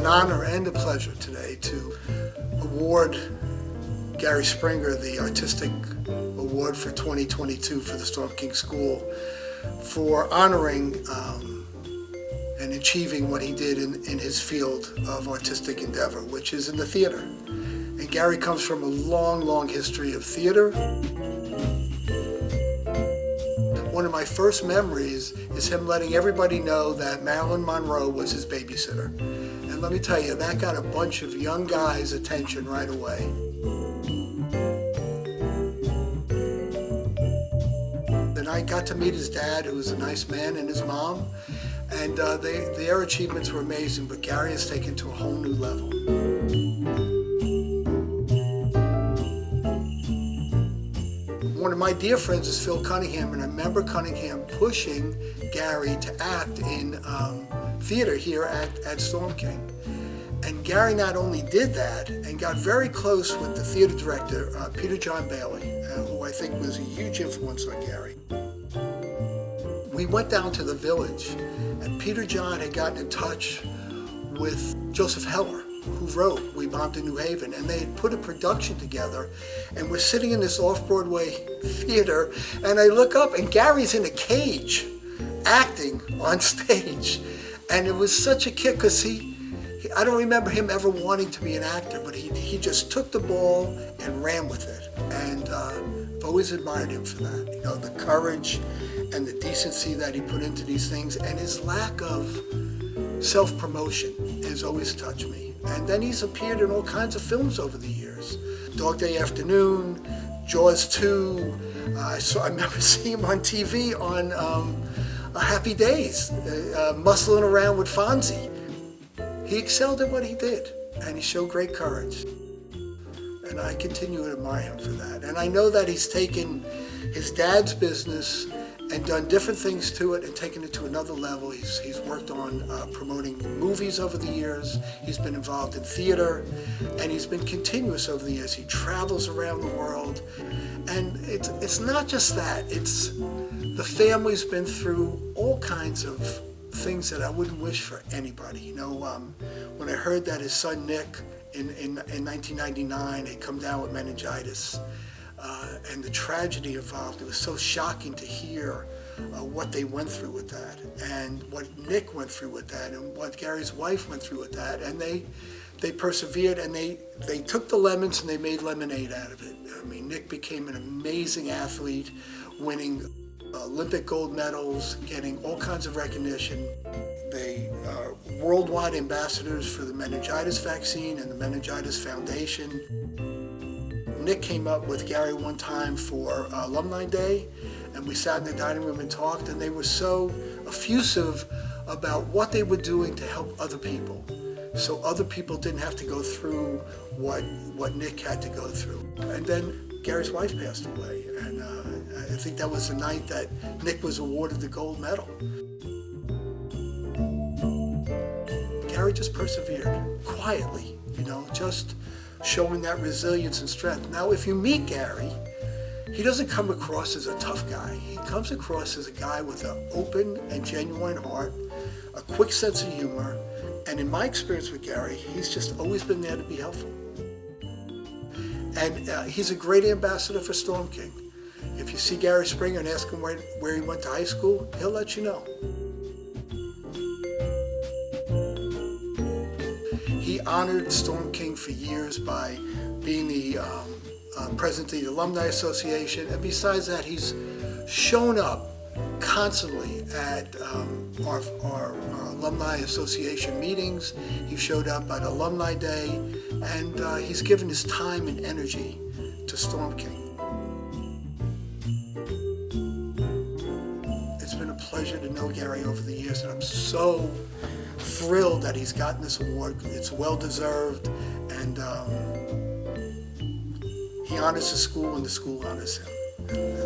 an honor and a pleasure today to award Gary Springer the Artistic Award for 2022 for the Storm King School for honoring and achieving what he did in his field of artistic endeavor, which is in the theater. And Gary comes from a long, long history of theater. One of my first memories is him letting everybody know that Marilyn Monroe was his babysitter. And let me tell you, that got a bunch of young guys' attention right away. And I got to meet his dad, who was a nice man, and his mom. And their achievements were amazing, but Gary has taken to a whole new level. One of my dear friends is Phil Cunningham, and I remember Cunningham pushing Gary to act in theater here at Storm King. And Gary not only did that and got very close with the theater director, Peter John Bailey, who I think was a huge influence on Gary. We went down to the Village, and Peter John had gotten in touch with Joseph Heller, who wrote We Bombed in New Haven, and they had put a production together, and we're sitting in this off-Broadway theater, and I look up, and Gary's in a cage, acting on stage. And it was such a kick, because I don't remember him ever wanting to be an actor, but he just took the ball and ran with it. And I've always admired him for that. You know, the courage and the decency that he put into these things, and his lack of self-promotion has always touched me. And then he's appeared in all kinds of films over the years. Dog Day Afternoon, Jaws 2. I remember seeing him on TV on Happy Days, muscling around with Fonzie. He excelled at what he did, and he showed great courage. And I continue to admire him for that. And I know that he's taken his dad's business and done different things to it and taken it to another level. He's worked on promoting movies over the years. He's been involved in theater, and he's been continuous over the years. He travels around the world, and it's not just that. It's the family's been through all kinds of things that I wouldn't wish for anybody. You know, when I heard that his son Nick in 1999 had come down with meningitis, and the tragedy involved, it was so shocking to hear what they went through with that, and what Nick went through with that, and what Gary's wife went through with that. And they persevered, and they took the lemons and they made lemonade out of it. I mean, Nick became an amazing athlete, winning Olympic gold medals, getting all kinds of recognition. They are worldwide ambassadors for the meningitis vaccine and the Meningitis Foundation. Nick came up with Gary one time for Alumni Day, and we sat in the dining room and talked, and they were so effusive about what they were doing to help other people, so other people didn't have to go through what Nick had to go through. And then Gary's wife passed away, and I think that was the night that Nick was awarded the gold medal. Gary just persevered quietly, you know, just showing that resilience and strength. Now, if you meet Gary, he doesn't come across as a tough guy. He comes across as a guy with an open and genuine heart, a quick sense of humor, and in my experience with Gary, he's just always been there to be helpful. And he's a great ambassador for Storm King. If you see Gary Springer and ask him where he went to high school, he'll let you know. He honored Storm King for years by being the president of the Alumni Association, and besides that, he's shown up constantly at our Alumni Association meetings. He showed up at Alumni Day, and he's given his time and energy to Storm King. It's been a pleasure to know Gary over the years, and I'm so thrilled that he's gotten this award. It's well deserved, and he honors the school and the school honors him. And